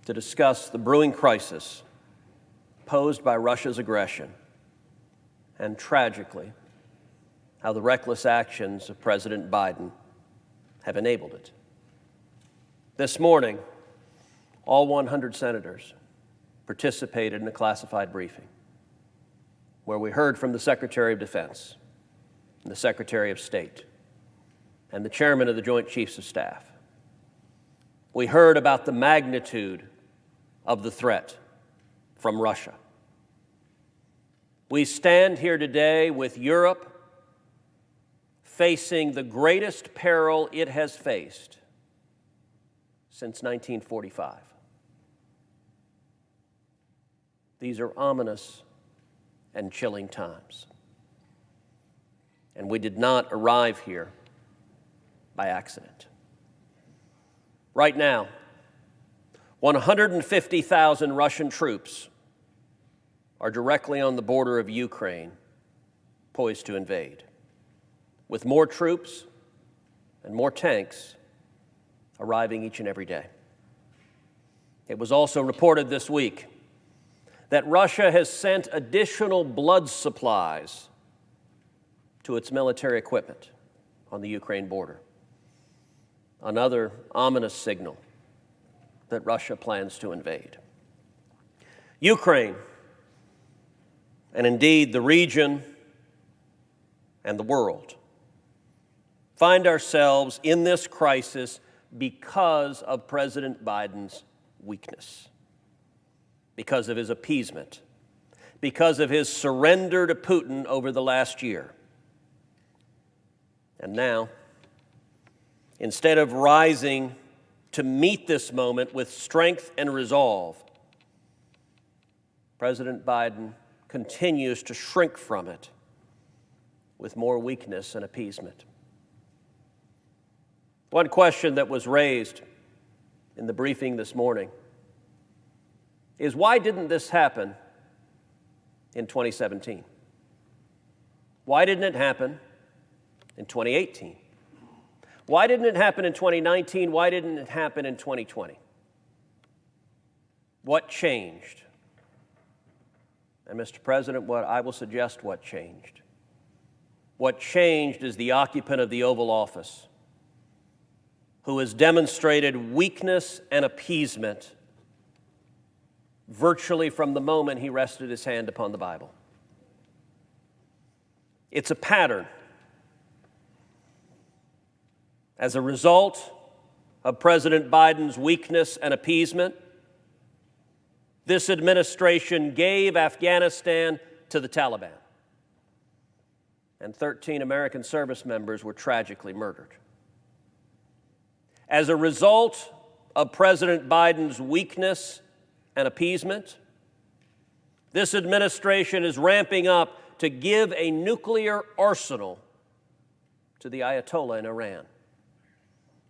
to discuss the brewing crisis posed by Russia's aggression and, tragically, how the reckless actions of President Biden have enabled it. This morning, all 100 senators participated in a classified briefing where we heard from the Secretary of Defense and the Secretary of State and the Chairman of the Joint Chiefs of Staff. We heard about the magnitude of the threat from Russia. We stand here today with Europe facing the greatest peril it has faced since 1945. These are ominous and chilling times. And we did not arrive here by accident. Right now, 150,000 Russian troops are directly on the border of Ukraine, poised to invade, with more troops and more tanks arriving each and every day. It was also reported this week that Russia has sent additional blood supplies to its military equipment on the Ukraine border. Another ominous signal that Russia plans to invade. Ukraine, and indeed the region and the world, find ourselves in this crisis because of President Biden's weakness, because of his appeasement, because of his surrender to Putin over the last year. And now, instead of rising to meet this moment with strength and resolve, President Biden continues to shrink from it with more weakness and appeasement. One question that was raised in the briefing this morning is, why didn't this happen in 2017? Why didn't it happen in 2018? Why didn't it happen in 2019? Why didn't it happen in 2020? What changed? And Mr. President, I will suggest what changed. What changed is the occupant of the Oval Office, who has demonstrated weakness and appeasement virtually from the moment he rested his hand upon the Bible. It's a pattern. As a result of President Biden's weakness and appeasement, this administration gave Afghanistan to the Taliban, and 13 American service members were tragically murdered. As a result of President Biden's weakness and appeasement, this administration is ramping up to give a nuclear arsenal to the Ayatollah in Iran.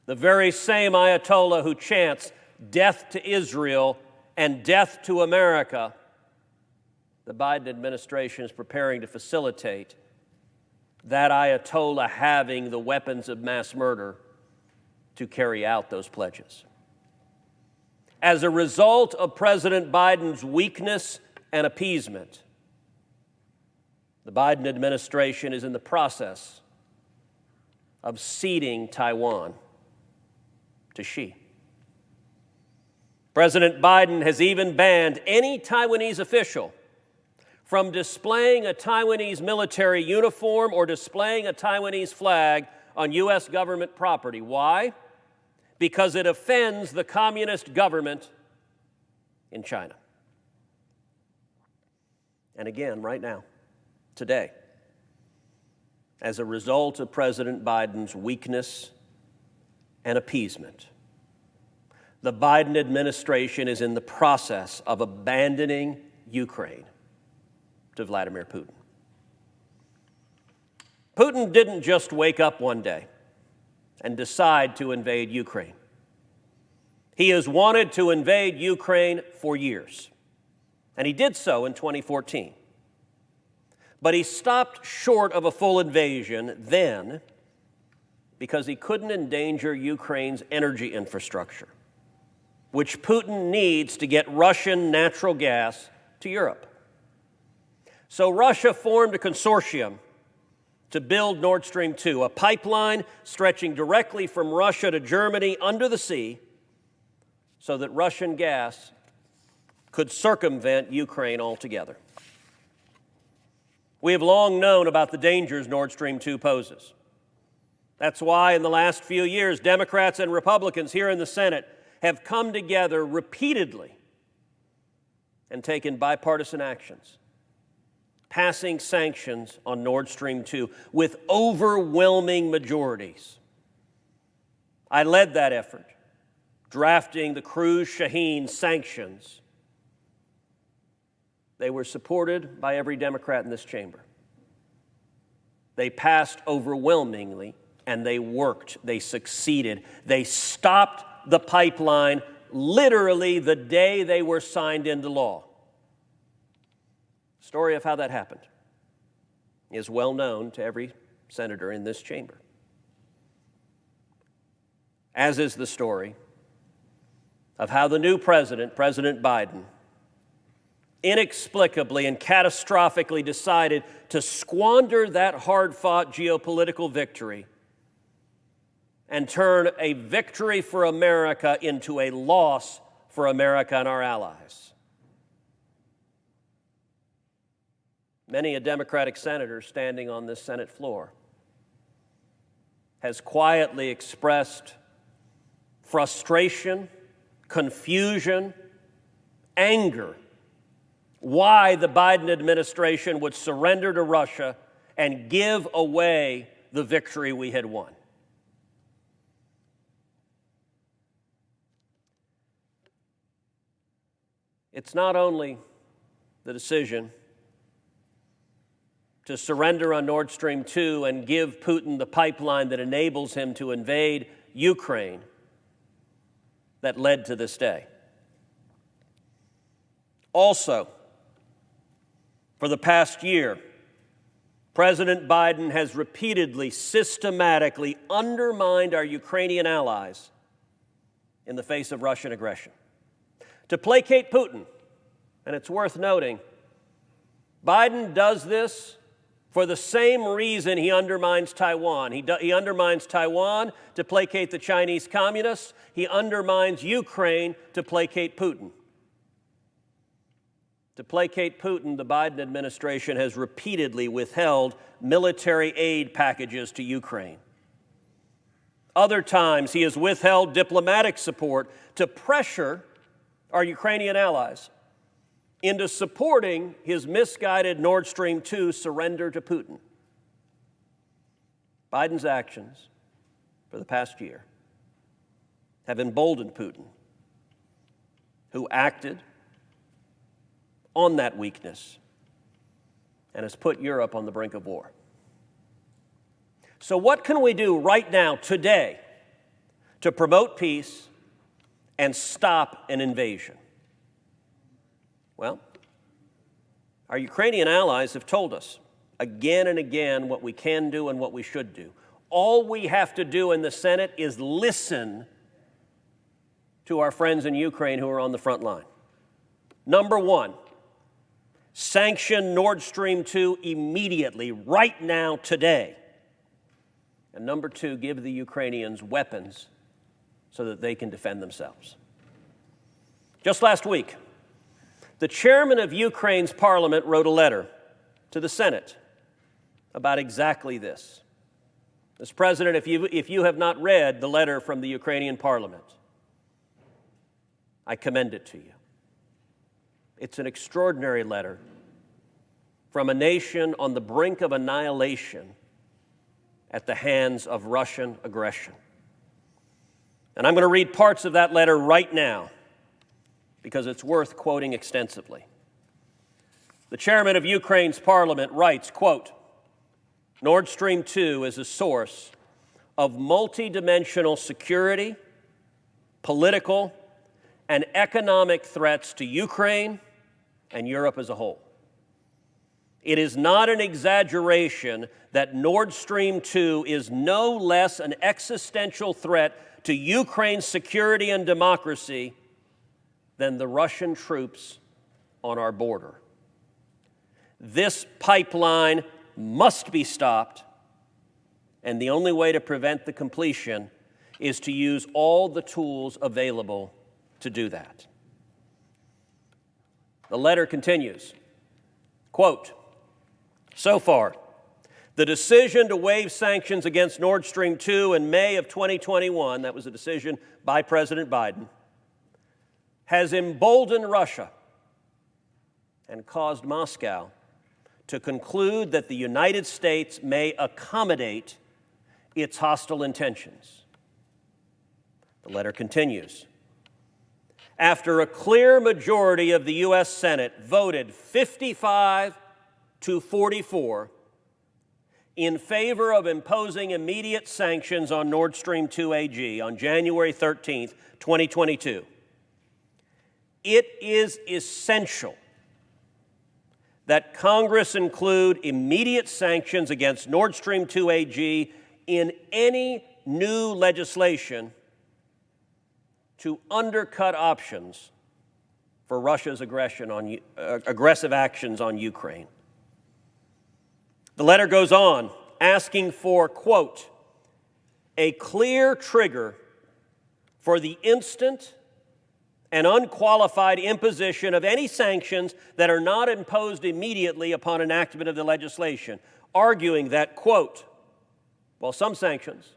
The very same Ayatollah who chants death to Israel and death to America, the Biden administration is preparing to facilitate that Ayatollah having the weapons of mass murder to carry out those pledges. As a result of President Biden's weakness and appeasement, the Biden administration is in the process of ceding Taiwan to Xi. President Biden has even banned any Taiwanese official from displaying a Taiwanese military uniform or displaying a Taiwanese flag on U.S. government property. Why? Because it offends the communist government in China. And again, right now, today, as a result of President Biden's weakness and appeasement, the Biden administration is in the process of abandoning Ukraine to Vladimir Putin. Putin didn't just wake up one day and decide to invade Ukraine. He has wanted to invade Ukraine for years, and he did so in 2014. But he stopped short of a full invasion then because he couldn't endanger Ukraine's energy infrastructure. which Putin needs to get Russian natural gas to Europe. So Russia formed a consortium to build Nord Stream 2, a pipeline stretching directly from Russia to Germany under the sea so that Russian gas could circumvent Ukraine altogether. We have long known about the dangers Nord Stream 2 poses. That's why in the last few years, Democrats and Republicans here in the Senate have come together repeatedly and taken bipartisan actions, passing sanctions on Nord Stream 2 with overwhelming majorities. I led that effort, drafting the Cruz-Shaheen sanctions. They were supported by every Democrat in this chamber. They passed overwhelmingly, and they worked. They succeeded. They stopped the pipeline literally the day they were signed into law. The story of how that happened is well known to every senator in this chamber, as is the story of how the new president, President Biden, inexplicably and catastrophically decided to squander that hard-fought geopolitical victory and turn a victory for America into a loss for America and our allies. Many a Democratic senator standing on this Senate floor has quietly expressed frustration, confusion, anger why the Biden administration would surrender to Russia and give away the victory we had won. It's not only the decision to surrender on Nord Stream 2 and give Putin the pipeline that enables him to invade Ukraine that led to this day. Also, for the past year, President Biden has repeatedly, systematically undermined our Ukrainian allies in the face of Russian aggression. To placate Putin, and it's worth noting, Biden does this for the same reason he undermines Taiwan. He undermines Taiwan to placate the Chinese communists. He undermines Ukraine to placate Putin. To placate Putin, the Biden administration has repeatedly withheld military aid packages to Ukraine. Other times, he has withheld diplomatic support to pressure our Ukrainian allies into supporting his misguided Nord Stream 2 surrender to Putin. Biden's actions for the past year have emboldened Putin, who acted on that weakness and has put Europe on the brink of war. So what can we do right now, today, to promote peace and stop an invasion? Well, our Ukrainian allies have told us again and again what we can do and what we should do. All we have to do in the Senate is listen to our friends in Ukraine who are on the front line. Number one, sanction Nord Stream 2 immediately, right now, today. And number two, give the Ukrainians weapons so that they can defend themselves. Just last week, the chairman of Ukraine's parliament wrote a letter to the Senate about exactly this. Mr. President, if you have not read the letter from the Ukrainian parliament, I commend it to you. It's an extraordinary letter from a nation on the brink of annihilation at the hands of Russian aggression. And I'm going to read parts of that letter right now because it's worth quoting extensively. The chairman of Ukraine's parliament writes, quote, Nord Stream 2 is a source of multidimensional security, political, and economic threats to Ukraine and Europe as a whole. It is not an exaggeration that Nord Stream 2 is no less an existential threat to Ukraine's security and democracy than the Russian troops on our border. This pipeline must be stopped, and the only way to prevent the completion is to use all the tools available to do that. The letter continues, quote, "So far, the decision to waive sanctions against Nord Stream 2 in May of 2021, that was a decision by President Biden, has emboldened Russia and caused Moscow to conclude that the United States may accommodate its hostile intentions." The letter continues, "After a clear majority of the U.S. Senate voted 55 to 44 in favor of imposing immediate sanctions on Nord Stream 2 AG on January 13, 2022, it is essential that Congress include immediate sanctions against Nord Stream 2 AG in any new legislation to undercut options for Russia's aggressive actions on Ukraine." The letter goes on, asking for, quote, "a clear trigger for the instant and unqualified imposition of any sanctions that are not imposed immediately upon enactment of the legislation," arguing that, quote, "while some sanctions,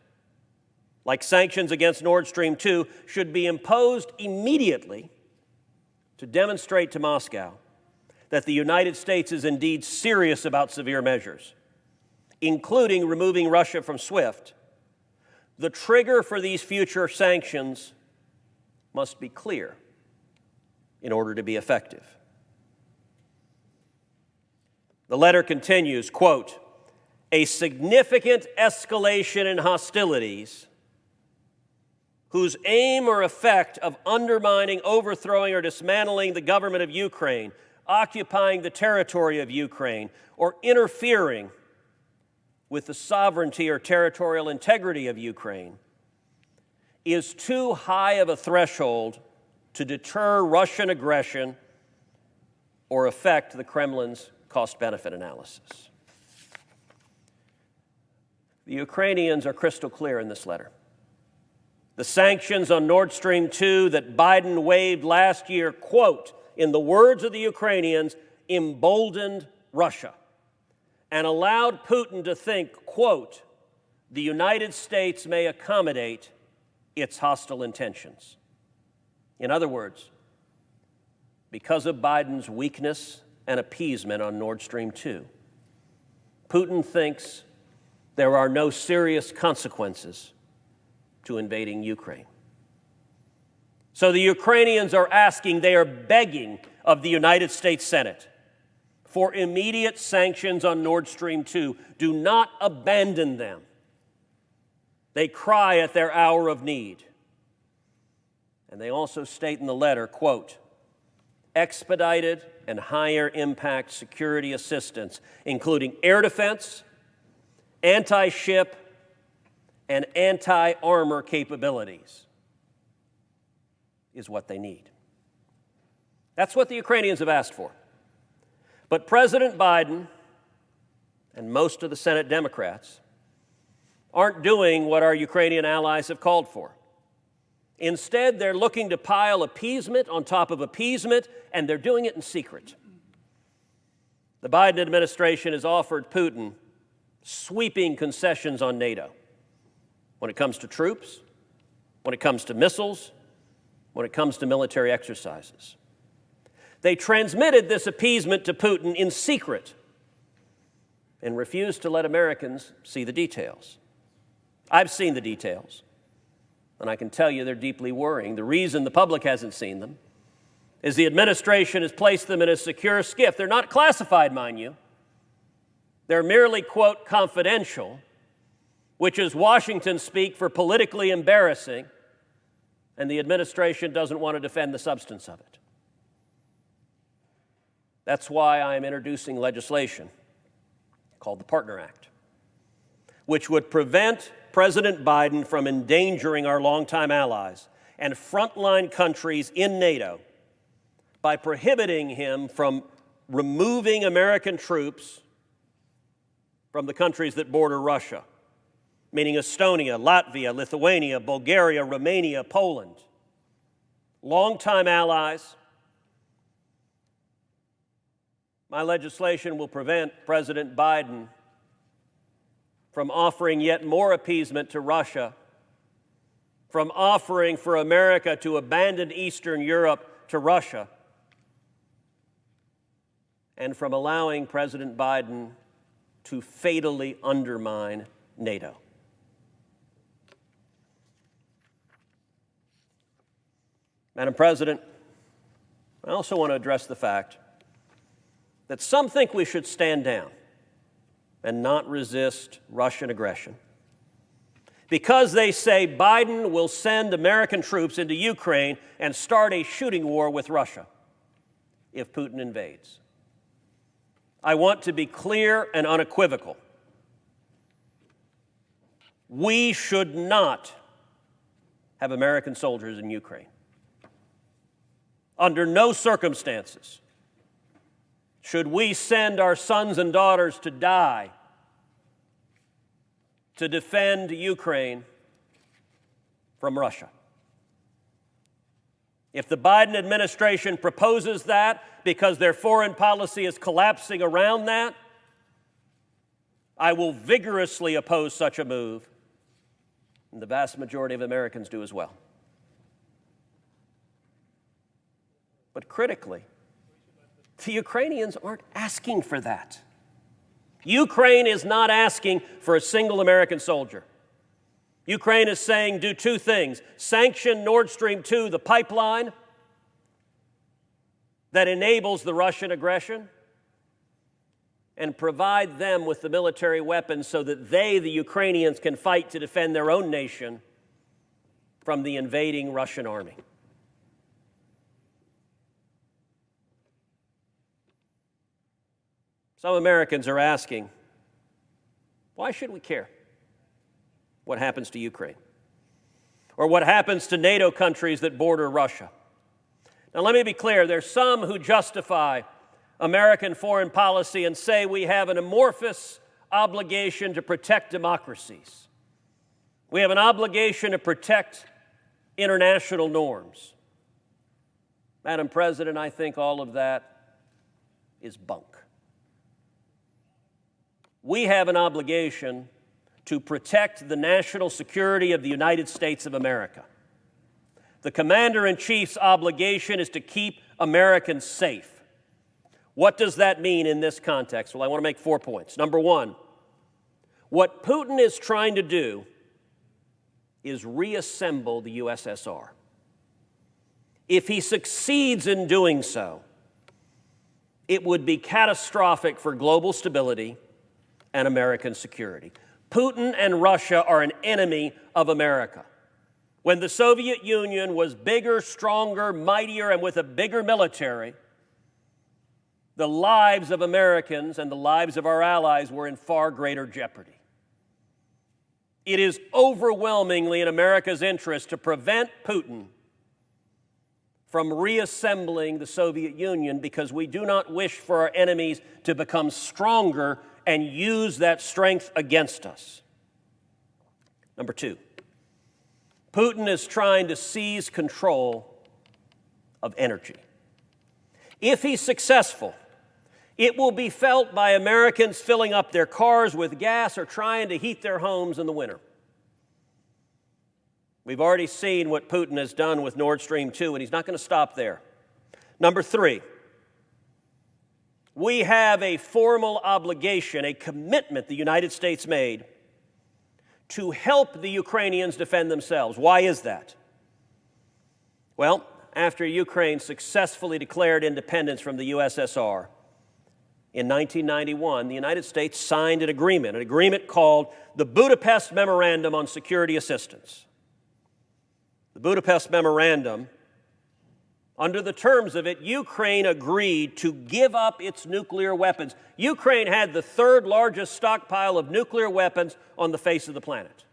like sanctions against Nord Stream 2, should be imposed immediately to demonstrate to Moscow that the United States is indeed serious about severe measures, including removing Russia from SWIFT, the trigger for these future sanctions must be clear in order to be effective." The letter continues, quote, "a significant escalation in hostilities whose aim or effect of undermining, overthrowing, or dismantling the government of Ukraine, occupying the territory of Ukraine, or interfering with the sovereignty or territorial integrity of Ukraine is too high of a threshold to deter Russian aggression or affect the Kremlin's cost-benefit analysis." The Ukrainians are crystal clear in this letter. The sanctions on Nord Stream 2 that Biden waived last year, quote, in the words of the Ukrainians, emboldened Russia and allowed Putin to think, quote, the United States may accommodate its hostile intentions. In other words, because of Biden's weakness and appeasement on Nord Stream 2, Putin thinks there are no serious consequences to invading Ukraine. So the Ukrainians are asking, they are begging of the United States Senate for immediate sanctions on Nord Stream 2. Do not abandon them. They cry at their hour of need. And they also state in the letter, quote, expedited and higher impact security assistance, including air defense, anti-ship, and anti-armor capabilities, is what they need. That's what the Ukrainians have asked for. But President Biden and most of the Senate Democrats aren't doing what our Ukrainian allies have called for. Instead, they're looking to pile appeasement on top of appeasement, and they're doing it in secret. The Biden administration has offered Putin sweeping concessions on NATO when it comes to troops, when it comes to missiles, when it comes to military exercises. They transmitted this appeasement to Putin in secret and refused to let Americans see the details. I've seen the details, and I can tell you they're deeply worrying. The reason the public hasn't seen them is the administration has placed them in a secure SCIF. They're not classified, mind you. They're merely, quote, confidential, which is Washington speak for politically embarrassing, and the administration doesn't want to defend the substance of it. That's why I'm introducing legislation called the Partner Act, which would prevent President Biden from endangering our longtime allies and frontline countries in NATO by prohibiting him from removing American troops from the countries that border Russia, meaning Estonia, Latvia, Lithuania, Bulgaria, Romania, Poland, longtime allies. My legislation will prevent President Biden from offering yet more appeasement to Russia, from offering for America to abandon Eastern Europe to Russia, and from allowing President Biden to fatally undermine NATO. Madam President, I also want to address the fact that some think we should stand down and not resist Russian aggression because they say Biden will send American troops into Ukraine and start a shooting war with Russia if Putin invades. I want to be clear and unequivocal. We should not have American soldiers in Ukraine. Under no circumstances should we send our sons and daughters to die to defend Ukraine from Russia. If the Biden administration proposes that because their foreign policy is collapsing around that, I will vigorously oppose such a move, and the vast majority of Americans do as well. But critically, the Ukrainians aren't asking for that. Ukraine is not asking for a single American soldier. Ukraine is saying do two things: sanction Nord Stream 2, the pipeline that enables the Russian aggression, and provide them with the military weapons so that they, the Ukrainians, can fight to defend their own nation from the invading Russian army. Some Americans are asking, why should we care what happens to Ukraine? Or what happens to NATO countries that border Russia? Now, let me be clear. There's some who justify American foreign policy and say we have an amorphous obligation to protect democracies. We have an obligation to protect international norms. Madam President, I think all of that is bunk. We have an obligation to protect the national security of the United States of America. The Commander-in-Chief's obligation is to keep Americans safe. What does that mean in this context? Well, I want to make 4 points. Number one, what Putin is trying to do is reassemble the USSR. If he succeeds in doing so, it would be catastrophic for global stability and American security. Putin and Russia are an enemy of America. When the Soviet Union was bigger, stronger, mightier, and with a bigger military, the lives of Americans and the lives of our allies were in far greater jeopardy. It is overwhelmingly in America's interest to prevent Putin from reassembling the Soviet Union because we do not wish for our enemies to become stronger and use that strength against us. Number two, Putin is trying to seize control of energy. If he's successful, it will be felt by Americans filling up their cars with gas or trying to heat their homes in the winter. We've already seen what Putin has done with Nord Stream 2, and he's not going to stop there. Number three, we have a formal obligation, a commitment the United States made to help the Ukrainians defend themselves. Why is that? Well, after Ukraine successfully declared independence from the USSR in 1991, the United States signed an agreement called the Budapest Memorandum on Security Assistance. The Budapest Memorandum, under the terms of it, Ukraine agreed to give up its nuclear weapons. Ukraine had the third largest stockpile of nuclear weapons on the face of the planet.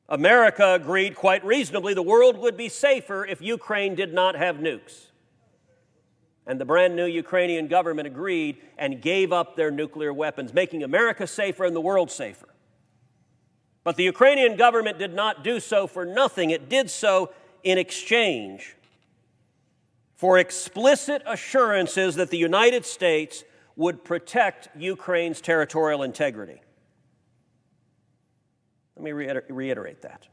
America agreed quite reasonably the world would be safer if Ukraine did not have nukes. And the brand new Ukrainian government agreed and gave up their nuclear weapons, making America safer and the world safer. But the Ukrainian government did not do so for nothing. It did so in exchange for explicit assurances that the United States would protect Ukraine's territorial integrity. Let me reiterate that.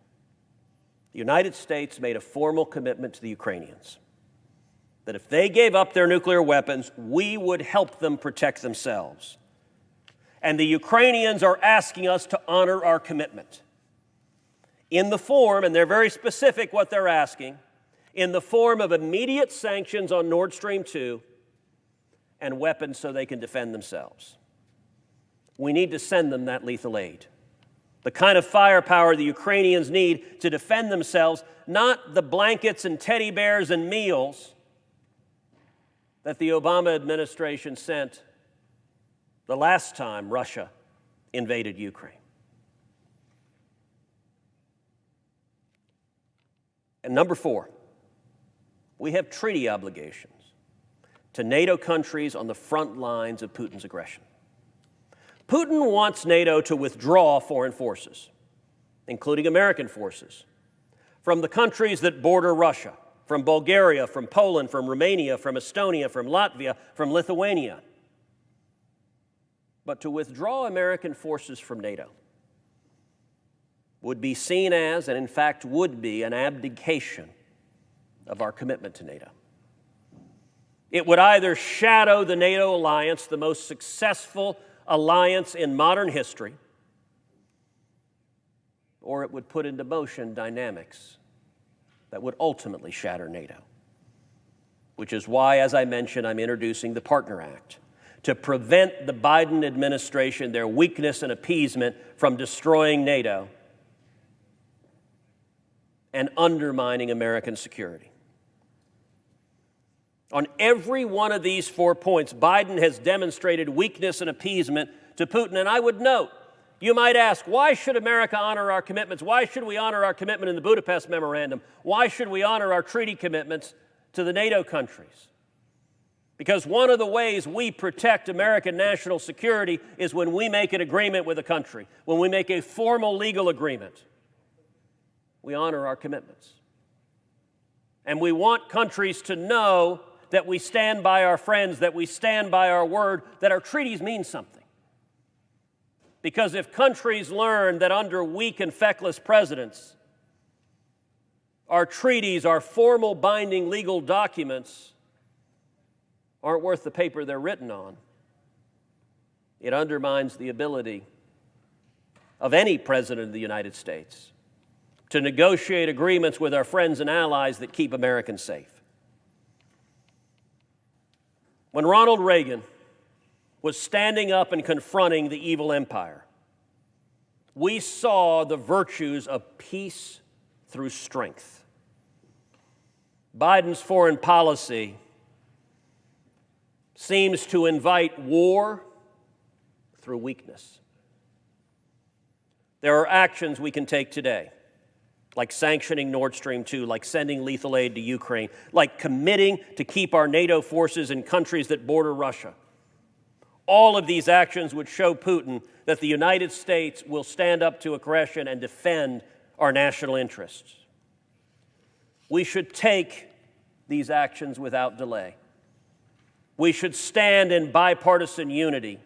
The United States made a formal commitment to the Ukrainians that if they gave up their nuclear weapons, we would help them protect themselves. And the Ukrainians are asking us to honor our commitment in the form, and they're very specific what they're asking, in the form of immediate sanctions on Nord Stream 2 and weapons so they can defend themselves. We need to send them that lethal aid. The kind of firepower the Ukrainians need to defend themselves, not the blankets and teddy bears and meals that the Obama administration sent the last time Russia invaded Ukraine. And number 4, we have treaty obligations to NATO countries on the front lines of Putin's aggression. Putin wants NATO to withdraw foreign forces, including American forces, from the countries that border Russia, from Bulgaria, from Poland, from Romania, from Estonia, from Latvia, from Lithuania. But to withdraw American forces from NATO would be seen as, and in fact would be, an abdication of our commitment to NATO. It would either shadow the NATO alliance, the most successful alliance in modern history, or it would put into motion dynamics that would ultimately shatter NATO. Which is why, as I mentioned, I'm introducing the Partner Act to prevent the Biden administration, their weakness and appeasement, from destroying NATO and undermining American security. On every one of these 4 points, Biden has demonstrated weakness and appeasement to Putin. And I would note, you might ask, why should America honor our commitments? Why should we honor our commitment in the Budapest Memorandum? Why should we honor our treaty commitments to the NATO countries? Because one of the ways we protect American national security is when we make an agreement with a country, when we make a formal legal agreement. We honor our commitments. And we want countries to know that we stand by our friends, that we stand by our word, that our treaties mean something. Because if countries learn that under weak and feckless presidents, our treaties, our formal binding legal documents, aren't worth the paper they're written on, it undermines the ability of any president of the United States to negotiate agreements with our friends and allies that keep Americans safe. When Ronald Reagan was standing up and confronting the evil empire, we saw the virtues of peace through strength. Biden's foreign policy seems to invite war through weakness. There are actions we can take today, like sanctioning Nord Stream 2, like sending lethal aid to Ukraine, like committing to keep our NATO forces in countries that border Russia. All of these actions would show Putin that the United States will stand up to aggression and defend our national interests. We should take these actions without delay. We should stand in bipartisan unity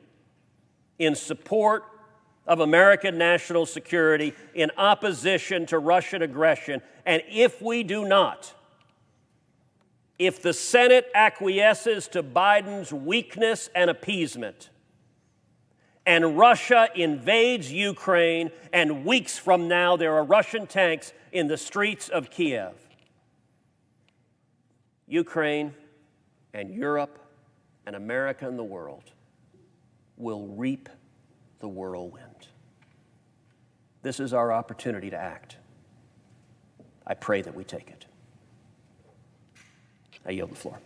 in support of American national security, in opposition to Russian aggression. And if we do not, if the Senate acquiesces to Biden's weakness and appeasement, and Russia invades Ukraine, and weeks from now there are Russian tanks in the streets of Kiev, Ukraine and Europe and America and the world will reap the whirlwind. This is our opportunity to act. I pray that we take it. I yield the floor.